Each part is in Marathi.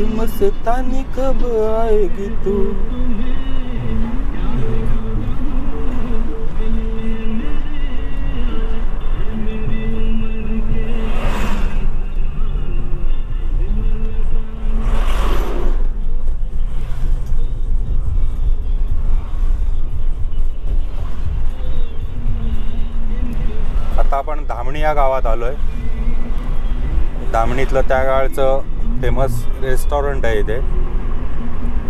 कि मस्तानी कब आएगी तू। आता आपण धामणी या गावात आलोय। धामणीतलं त्या काळचं फेमस रेस्टॉरंट आहे इथे।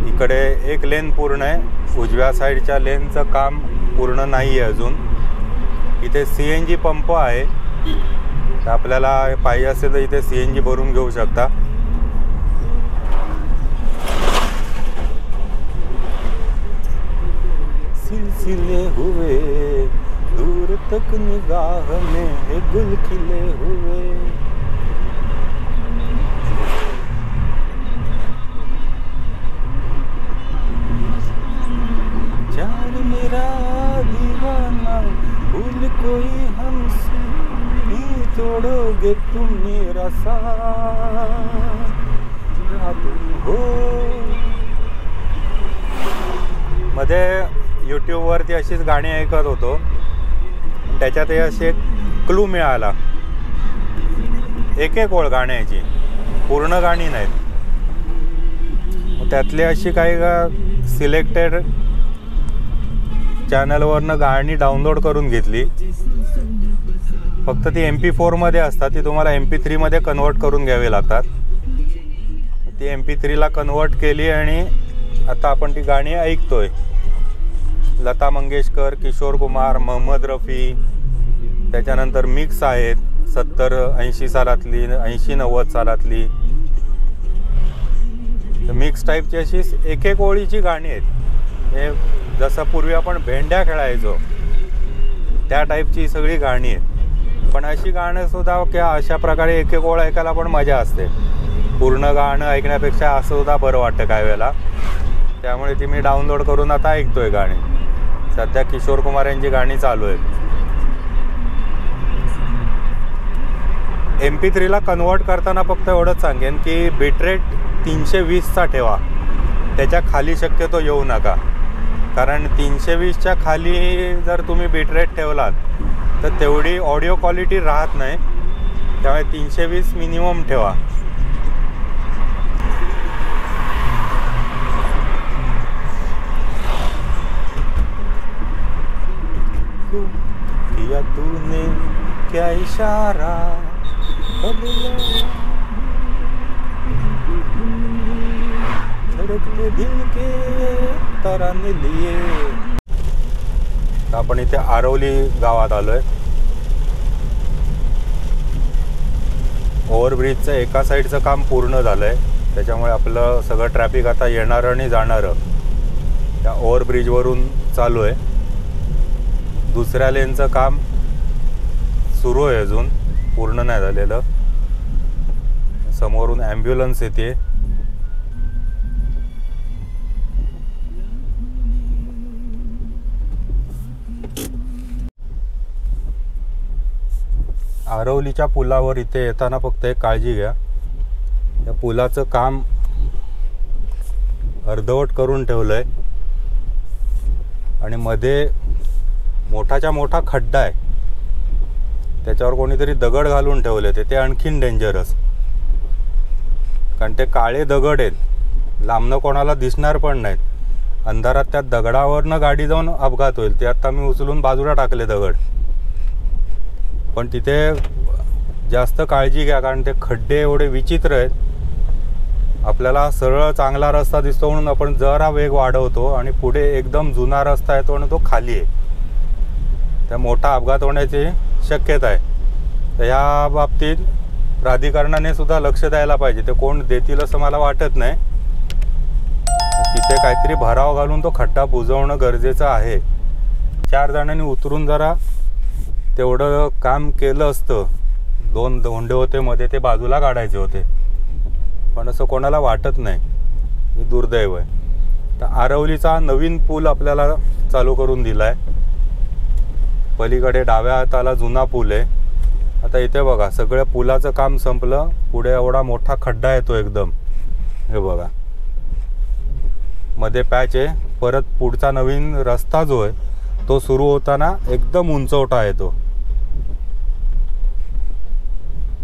इकडे एक लेन पूर्ण आहे, उजव्या साईडच्या लेनचं काम पूर्ण नाही आहे अजून। इथे CNG पंप आहे, तर आपल्याला पाहिजे असेल तर इथे CNG भरून घेऊ शकता। सिलसिले हुए दूर तक निगाह में गुल खिले हुए। चार मेरा दीवाना भूल कोई हमसे नहीं तोड़ोगे तुम मेरा साथ तुम हो। मध्ये यूट्यूबवरती अशीच गाणी ऐकत होतो, त्याच्यात असे एक क्लू मिळाला। एक एक ओळ गाण्याची, पूर्ण गाणी नाहीत। त्यातली अशी काही सिलेक्टेड चॅनलवरनं गाणी डाउनलोड करून घेतली। फक्त ती MP4 मध्ये असतात, ती तुम्हाला MP3 मध्ये कन्वर्ट करून घ्यावी लागतात। ती MP3 ला कन्वर्ट केली आणि आता आपण ती गाणी ऐकतोय। लता मंगेशकर, किशोर कुमार, मोहम्मद रफी, त्याच्यानंतर मिक्स आहेत 70-80 सालातली, 80-90 सालातली। मिक्स टाईपची अशी एक एक ओळीची गाणी आहेत। हे जसं पूर्वी आपण भेंड्या खेळायचो त्या टाईपची सगळी गाणी आहेत। पण अशी गाणं सुद्धा किंवा अशा प्रकारे एक एक ओळ ऐकायला पण मजा असते। पूर्ण गाणं ऐकण्यापेक्षा असं सुद्धा बरं वाटतं काही वेळेला। त्यामुळे ती मी डाउनलोड करून आता ऐकतोय गाणी। सध्या किशोर कुमार यांची गाणी चालू आहेत। MP3 ला कन्वर्ट करताना फक्त एवढंच सांगेन की बिटरेट 320चा ठेवा, त्याच्या खाली शक्यतो येऊ नका। कारण 320च्या खाली जर तुम्ही बिटरेट ठेवलात तर तेवढी ऑडिओ क्वालिटी राहत नाही। त्यामुळे 320 मिनिमम ठेवा। किया तूने क्या इशारा बदला धड़कते दिल के तराने लिए। आपण इथे आरवली गावात आलोय। ओव्हरब्रिजचं एका साईडचं काम पूर्ण झालंय, त्याच्यामुळे आपलं सगळं ट्रॅफिक आता येणारं आणि जाणारं त्या ओव्हरब्रिजवरून चालू आहे। दुसऱ्या लेनचं काम सुरू आहे, अजून पूर्ण नाही झालेलं। समोरून ॲम्ब्युलन्स येते। आरवलीच्या पुलावर इथे येताना फक्त एक काळजी घ्या, या पुलाचं काम अर्धवट करून ठेवलं आहे आणि मध्ये मोठाच्या मोठा खड्डा आहे, त्याच्यावर कोणीतरी दगड घालून ठेवले ते आणखीन डेंजरस। कारण ते काळे दगड आहेत, लांबनं कोणाला दिसणार पण नाहीत। अंधारात त्या दगडावरनं गाडी जाऊन अपघात होईल। ते आता मी उचलून बाजूला टाकले दगड, पण तिथे जास्त काळजी घ्या कारण ते खड्डे एवढे विचित्र आहेत। आपल्याला सरळ चांगला रस्ता दिसतो म्हणून आपण जरा वेग वाढवतो आणि पुढे एकदम जुना रस्ता येतो आणि तो खाली आहे, त्या मोठा अपघात होण्याची शक्यता आहे। तर या बाबतीत प्राधिकरणाने सुद्धा लक्ष द्यायला पाहिजे। ते कोण देतील असं मला वाटत नाही। तिथे काहीतरी भराव घालून तो खड्डा बुजवणं गरजेचं आहे। 4 जणांनी उतरून जरा तेवढं काम केलं असतं। 2 धोंडे होते मध्ये, ते बाजूला काढायचे होते, पण असं कोणाला वाटत नाही। हे दुर्दैव आहे। तर आरवलीचा नवीन पूल आपल्याला चालू करून दिला आहे। पलीकडे डाव्या हाताला जुना पूल आहे। आता इथे बघा, सगळं पुलाचं काम संपलं, पुढे एवढा मोठा खड्डा येतो एकदम। हे बघा मध्ये पॅच आहे. परत पुढचा नवीन रस्ता जो आहे तो सुरू होताना एकदम उंचवटा आहे तो,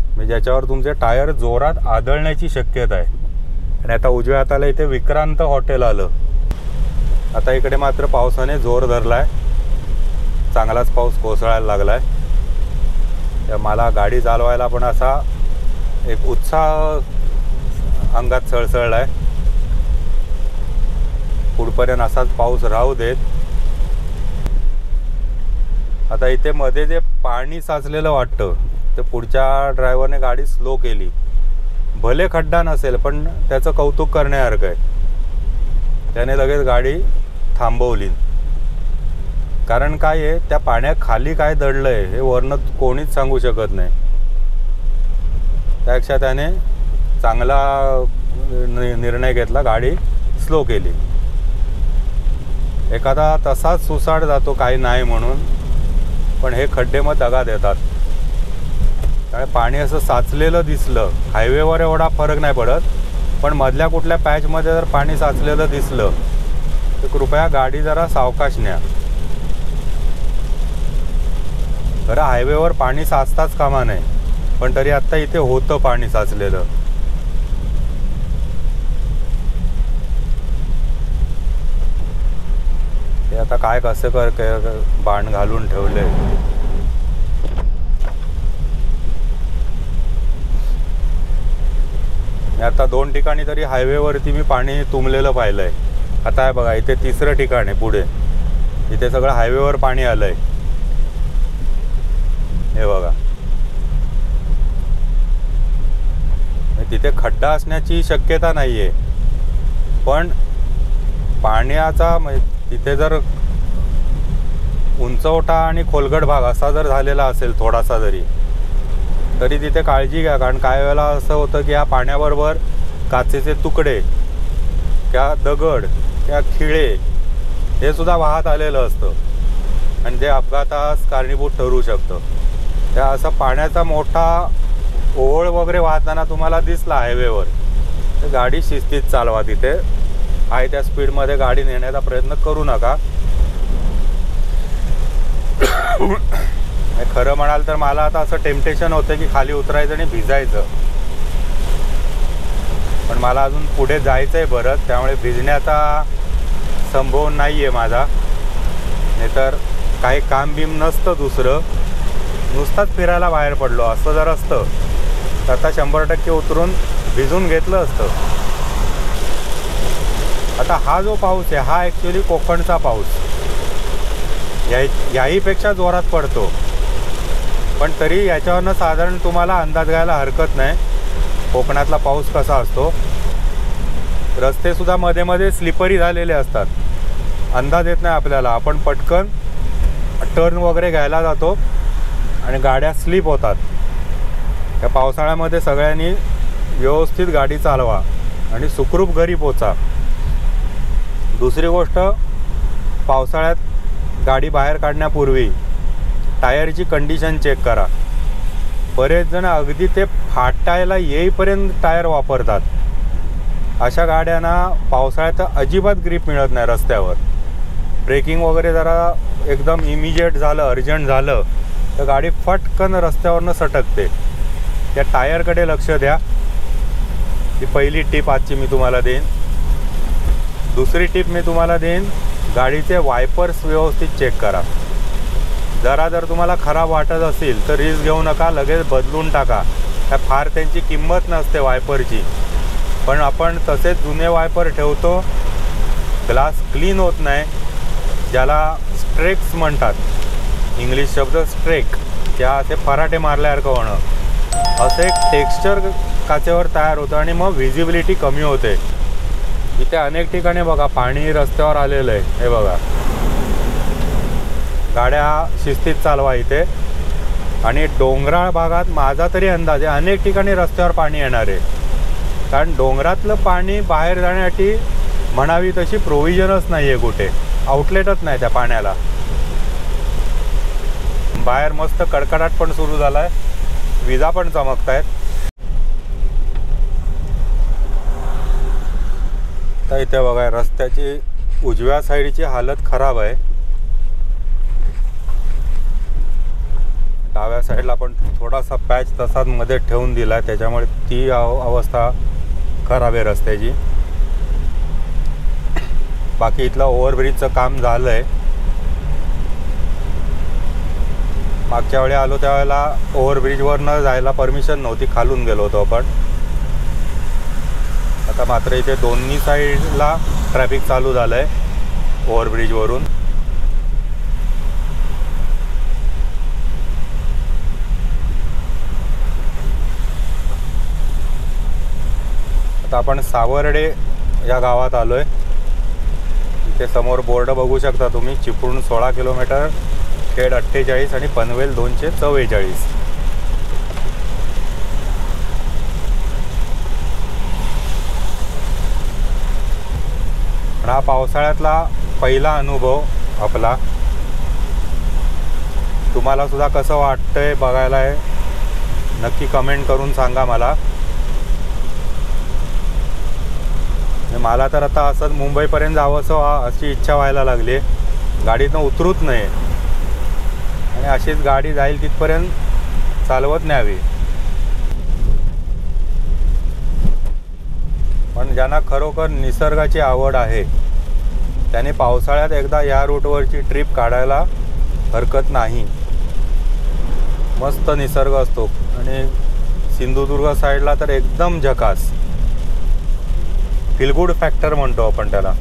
म्हणजे ज्याच्यावर तुमचे टायर जोरात आदळण्याची शक्यता आहे. आणि आता उजव्या हाताला इथे विक्रांत हॉटेल आलं. आता इकडे मात्र पावसाने जोर धरलाय, चांगलाच पाऊस कोसळायला लागलाय. मला गाडी चालवायला पण असा एक उत्साह अंगात सळसळलाय. पुढपर्यंत असाच पाऊस राहू देत. आता इथे मध्ये जे पाणी साचलेलं वाटतं ते पुढच्या ड्रायव्हरने गाडी स्लो केली. भले खड्डा नसेल पण त्याचं कौतुक करण्यासारखं आहे. त्याने लगेच गाडी थांबवली. कारण काय आहे, त्या पाण्याखाली काय दडलं आहे हे वरनं कोणीच सांगू शकत नाही. त्यापेक्षा त्याने चांगला निर्णय घेतला, गाडी स्लो केली. एखादा तसाच सुसाट जातो काही नाही म्हणून, पण हे खड्डे मग दगा देतात. त्यामुळे पाणी असं साचलेलं दिसलं, हायवेवर एवढा फरक नाही पडत, पण मधल्या कुठल्या पॅचमध्ये जर पाणी साचलेलं दिसलं तर कृपया गाडी जरा सावकाश न्या. खरं हायवेवर पाणी साचताच कामा नाही, पण तरी आत्ता इथे होतं पाणी साचलेलं. ते आता काय कसं बाण घालून ठेवले. आता 2 ठिकाणी तरी हायवेवरती मी पाणी तुंबलेलं पाहिलंय. आता आहे बघा इथे 3रं ठिकाण आहे पुढे, इथे सगळं हायवेवर पाणी आलंय. हे बघा तिथे खड्डा असण्याची शक्यता नाहीये, पण पाण्याचा तिथे जर उंचवटा आणि खोलगट भाग असा जर झालेला असेल थोडासा तरी तिथे काळजी घ्या. कारण काही वेळेला असं होतं की या पाण्याबरोबर काचेचे तुकडे किंवा दगड किंवा खिळे हे सुद्धा वाहत आलेलं असतं आणि ते अपघातास कारणीभूत ठरू शकतं. त्या असा पाण्याचा मोठा ओळ वगैरे वाहताना तुम्हाला दिसला हायवेवर तर गाडी शिस्तीत चालवा. तिथे आहे त्या स्पीडमध्ये गाडी नेण्याचा प्रयत्न करू नका. खरं म्हणाल तर मला आता असं टेम्पटेशन होतं की खाली उतरायचं आणि भिजायचं, पण मला अजून पुढे जायचं आहे बरंच, त्यामुळे भिजण्याचा संभव नाही आहे माझा. नाहीतर काही काम बीम नसतं दुसरं, नुसताच फिरायला बाहेर पडलो असं जर असतं तर आता 100% उतरून भिजून घेतलं असतं. आता हा जो पाऊस आहे हा ॲक्च्युली कोकणचा पाऊस, याहीपेक्षा जोरात पडतो, पण तरी याच्यावरनं साधारण तुम्हाला अंदाज घ्यायला हरकत नाही कोकणातला पाऊस कसा असतो. रस्तेसुद्धा मध्ये मध्ये स्लिपरी झालेले असतात, अंदाज येत नाही आपल्याला. आपण पटकन टर्न वगैरे घ्यायला जातो आणि गाड्या स्लिप होतात. या पावसाळ्यामध्ये सगळ्यांनी व्यवस्थित गाडी चालवा आणि सुखरूप घरी पोचा. दुसरी गोष्ट, पावसाळ्यात गाडी बाहेर काढण्यापूर्वी टायरची कंडिशन चेक करा. बरेच जण अगदी ते फाटायला येईपर्यंत टायर वापरतात. अशा गाड्यांना पावसाळ्यात अजिबात ग्रीप मिळत नाही रस्त्यावर. ब्रेकिंग वगैरे जरा एकदम इमिजिएट झालं, अर्जंट झालं तर गाडी फटकन रस्त्यावरनं सटकते. त्या टायरकडे लक्ष द्या. ही पहिली टिप आजची मी तुम्हाला देईन. दुसरी टिप मी तुम्हाला देईन, गाडीचे वायपर्स व्यवस्थित चेक करा. जर तुम्हाला खराब वाटत असेल तर रिस्क घेऊ नका, लगेच बदलून टाका. काय फार त्यांची किंमत नसते वायपरची, पण आपण तसेच जुने वायपर ठेवतो, ग्लास क्लीन होत नाही, ज्याला स्ट्रेक्स म्हणतात, इंग्लिश शब्द स्ट्रेक, त्या असे फराटे मारल्यासारखं होणं, असं एक टेक्स्चर काचेवर तयार होतं आणि मग व्हिजिबिलिटी कमी होते. इथे अनेक ठिकाणी बघा पाणी रस्त्यावर आलेलं आहे. हे बघा, गाड्या शिस्तीत चालवा इथे. आणि डोंगराळ भागात माझा तरी अंदाज आहे अनेक ठिकाणी रस्त्यावर पाणी येणार आहे, कारण डोंगरातलं पाणी बाहेर जाण्यासाठी म्हणावी तशी प्रोव्हिजनच नाही आहे, कुठे आउटलेटच नाही त्या पाण्याला. बाहेर मस्त कडकडाट पण सुरू झाला आहे, विजा पण चमकत आहेत. आता इथे बघा रस्त्याची उजव्या साईडची हालत खराब आहे. डाव्या साईडला पण थोडासा पॅच तसाच मध्ये ठेवून दिला, त्याच्यामुळे ती अवस्था खराब आहे रस्त्याची. बाकी इथलं ओव्हरब्रिजचं काम झालं आहे. मागच्या वेळी आलो त्यावेळेला ओव्हरब्रिजवर न जायला परमिशन नव्हती, खालून गेलो होतो आपण. आता मात्र इथे दोन्ही साईडला ट्रॅफिक चालू झालं आहे ओव्हरब्रिजवरून. आता आपण सावर्डे या गावात आलो आहे. इथे समोर बोर्ड बघू शकता तुम्ही. चिपळूण 16 किलोमीटर, खेड 48 आणि पनवेल 244. हा पावसाळ्यातला पहिला अनुभव आपला. तुम्हाला सुद्धा कसं वाटतंय बघायला आहे नक्की कमेंट करून सांगा मला. मला तर आता असंच मुंबईपर्यंत जावंसं अशी इच्छा व्हायला लागली. गाडीतनं उतरूच नाही आणि अशीच गाडी जाईल तिथपर्यंत चालवत न्यावी. पण ज्यांना खरोखर निसर्गाची आवड आहे त्याने पावसाळ्यात एकदा या रूटवरची ट्रिप काढायला हरकत नाही. मस्त निसर्ग असतो आणि सिंधुदुर्ग साईडला तर एकदम झकास. फील गुड फॅक्टर म्हणतो आपण त्याला.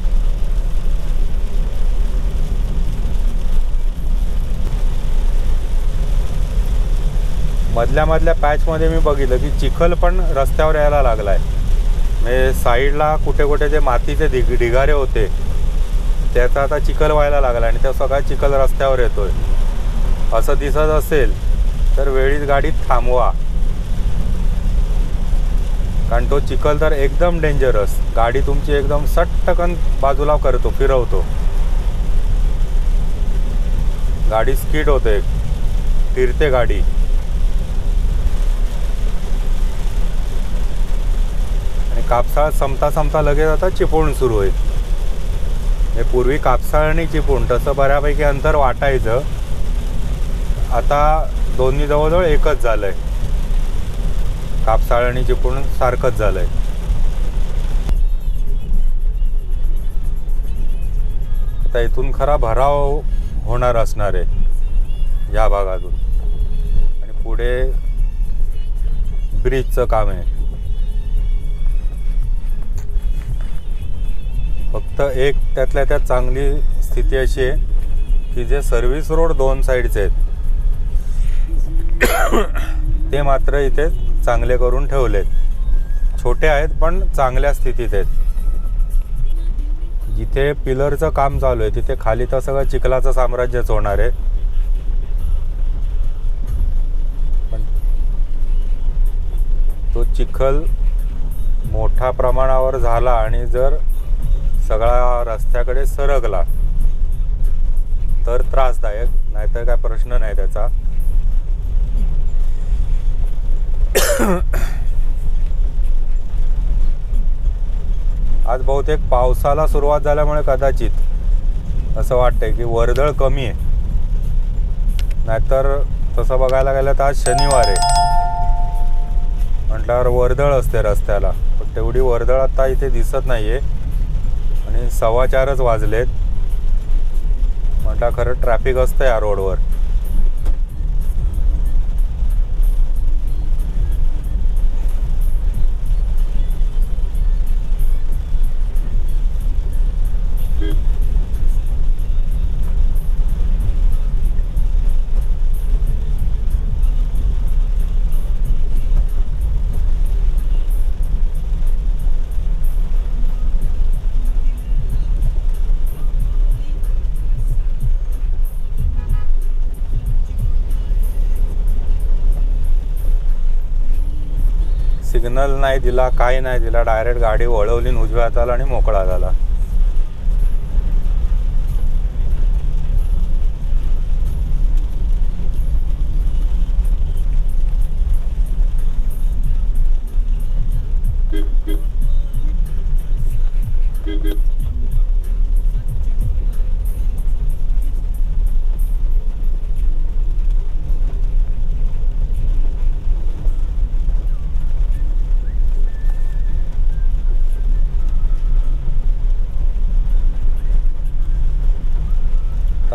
मधल्या पॅचमध्ये मी बघितलं की चिखल पण रस्त्यावर यायला लागला आहे. म्हणजे साईडला कुठे कुठे जे मातीचे ढिगारे होते त्याचा आता चिखल व्हायला लागला आणि त्या सगळा चिखल रस्त्यावर येतोय. असं दिसत असेल तर वेळीच गाडी थांबवा, कारण तो चिखल तर एकदम डेंजरस. गाडी तुमची एकदम सट्टकन बाजूला करतो, फिरवतो. गाडी स्किड होते, फिरते गाडी. आणि कापसाळ संपता लगेच आता चिपळूण सुरू होईल. हे पूर्वी कापसाळ आणि चिपळूण तसं बऱ्यापैकी अंतर वाटायचं. आता दोन्ही जवळजवळ एकच झालंय. कापसाळ आणि चिपळूण सारखंच झालंय. आता इथून खरा भराव होणार असणार आहे या भागातून. आणि पुढे ब्रिजचं काम आहे. फक्त एक त्यातल्या त्यात चांगली स्थिती अशी आहे की जे सर्व्हिस रोड दोन साईडचे आहेत ते मात्र इथे चांगले करून ठेवलेत. छोटे आहेत पण चांगल्या स्थितीत आहेत. जिथे पिलरचं काम चालू आहे तिथे खाली तर सगळं चिखलाचं साम्राज्यच होणार आहे. पण तो चिखल मोठ्या प्रमाणावर झाला आणि जर सगळा रस्त्याकडे सरकला तर त्रासदायक, नाहीतर काय प्रश्न नाही त्याचा. आज बहुतेक पावसाला सुरुवात झाल्यामुळे कदाचित असं वाटतंय की वर्दळ कमी आहे. नाहीतर तसं बघायला गेलं तर आज शनिवार आहे म्हटल्यावर वर्दळ असते रस्त्याला. पण तेवढी वर्दळ आता इथे दिसत नाहीये आणि 4:15 वाजलेत. म्हटलं खरं ट्रॅफिक असतं या रोडवर. सिग्नल नाही दिला, काही नाही दिला. डायरेक्ट गाडी वळवली उजव्या हाताला आणि मोकळा झाला.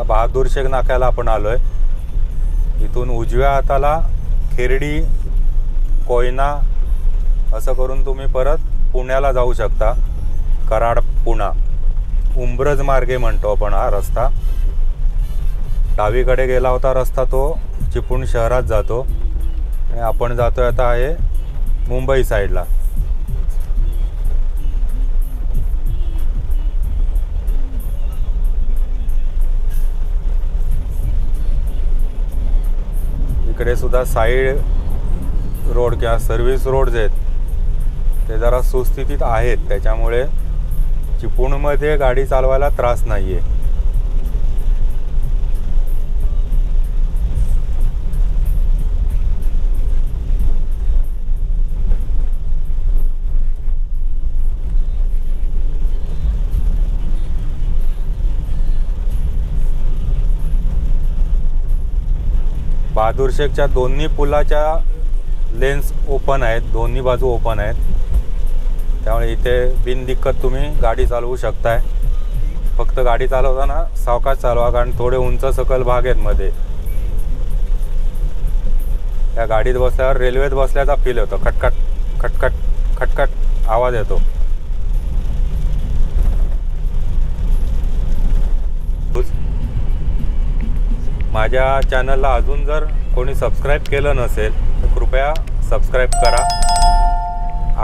आता बहादूर शेख नाक्याला आपण आलो आहे. इथून उजव्या हाताला खेरडी, कोयना असं करून तुम्ही परत पुण्याला जाऊ शकता. कराड पुणा उंब्रज मार्गे म्हणतो आपण हा रस्ता. डावीकडे गेला होता रस्ता तो चिपळूण शहरात जातो आणि आपण जातोय आता आहे मुंबई साईडला. इकडे सुद्धा साईड रोड किंवा सर्व्हिस रोड्स आहेत ते जरा सुस्थितीत आहेत, त्याच्यामुळे चिपळूणमध्ये गाडी चालवायला त्रास नाही आहे. बहादूर शेखच्या दोन्ही पुलाच्या लेन्स ओपन आहेत, दोन्ही बाजू ओपन आहेत, त्यामुळे इथे बिनदिक्कत तुम्ही गाडी चालवू शकताय. फक्त गाडी चालवताना सावकाश चालवा, कारण थोडे उंच सकल भाग आहेत मध्ये. त्या गाडीत बसल्यावर रेल्वेत बसल्याचा फील होतो. खटखट खटखट खटखट आवाज येतो. माझ्या चॅनलला अजून जर कोणी सबस्क्राईब केलं नसेल तर कृपया सबस्क्राईब करा.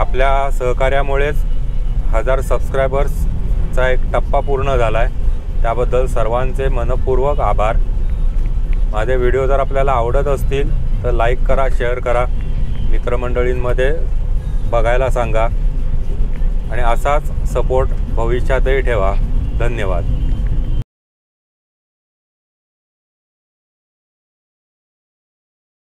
आपल्या सहकार्यामुळेच 1000 सबस्क्रायबर्सचा एक टप्पा पूर्ण झाला आहे, त्याबद्दल सर्वांचे मनपूर्वक आभार. माझे व्हिडिओ जर आपल्याला आवडत असतील तर लाईक करा, शेअर करा, मित्रमंडळींमध्ये बघायला सांगा आणि असाच सपोर्ट भविष्यातही ठेवा. धन्यवाद.